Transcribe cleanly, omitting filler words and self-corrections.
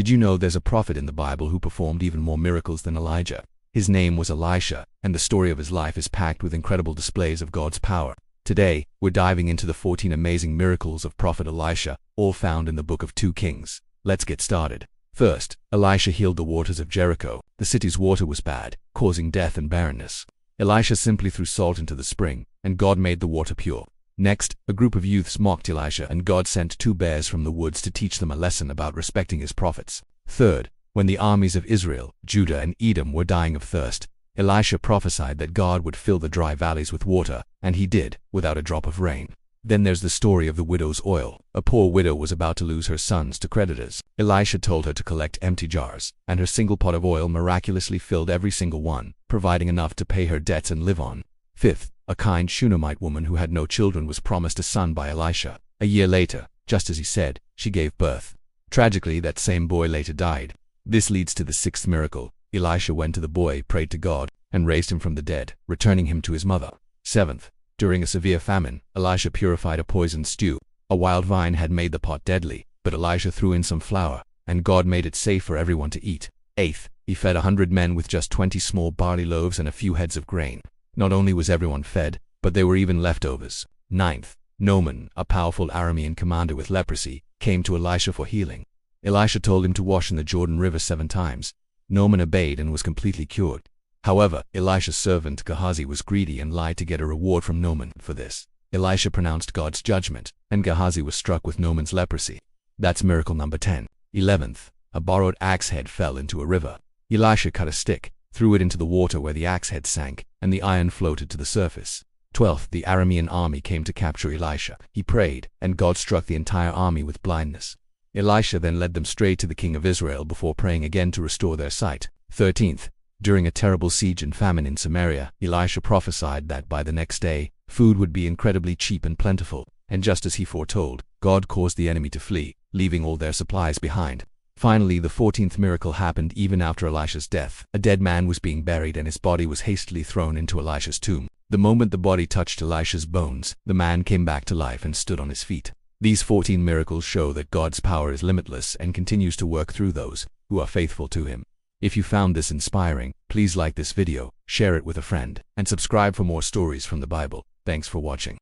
Did you know there's a prophet in the Bible who performed even more miracles than Elijah? His name was Elisha, and the story of his life is packed with incredible displays of God's power. Today, we're diving into the 14 amazing miracles of Prophet Elisha, all found in the book of 2 Kings. Let's get started. First, Elisha healed the waters of Jericho. The city's water was bad, causing death and barrenness. Elisha simply threw salt into the spring, and God made the water pure. Next, a group of youths mocked Elisha, and God sent 2 bears from the woods to teach them a lesson about respecting his prophets. Third, when the armies of Israel, Judah, and Edom were dying of thirst, Elisha prophesied that God would fill the dry valleys with water, and he did, without a drop of rain. Then there's the story of the widow's oil. A poor widow was about to lose her sons to creditors. Elisha told her to collect empty jars, and her single pot of oil miraculously filled every single one, providing enough to pay her debts and live on. Fifth, a kind Shunammite woman who had no children was promised a son by Elisha. A year later, just as he said, she gave birth. Tragically, that same boy later died. This leads to the 6th miracle. Elisha went to the boy, prayed to God, and raised him from the dead, returning him to his mother. 7th, during a severe famine, Elisha purified a poisoned stew. A wild vine had made the pot deadly, but Elisha threw in some flour, and God made it safe for everyone to eat. 8th, he fed 100 men with just 20 small barley loaves and a few heads of grain. Not only was everyone fed, but there were even leftovers. 9th, Naaman, a powerful Aramean commander with leprosy, came to Elisha for healing. Elisha told him to wash in the Jordan River 7 times. Naaman obeyed and was completely cured. However, Elisha's servant Gehazi was greedy and lied to get a reward from Naaman for this. Elisha pronounced God's judgment, and Gehazi was struck with Naaman's leprosy. That's miracle number 10. 11th, a borrowed axe head fell into a river. Elisha cut a stick, threw it into the water where the axe head sank, and the iron floated to the surface. 12th, the Aramean army came to capture Elisha. He prayed, and God struck the entire army with blindness. Elisha then led them straight to the king of Israel before praying again to restore their sight. 13th, during a terrible siege and famine in Samaria, Elisha prophesied that by the next day, food would be incredibly cheap and plentiful, and just as he foretold, God caused the enemy to flee, leaving all their supplies behind. Finally, the 14th miracle happened even after Elisha's death. A dead man was being buried and his body was hastily thrown into Elisha's tomb. The moment the body touched Elisha's bones, the man came back to life and stood on his feet. These 14 miracles show that God's power is limitless and continues to work through those who are faithful to Him. If you found this inspiring, please like this video, share it with a friend, and subscribe for more stories from the Bible. Thanks for watching.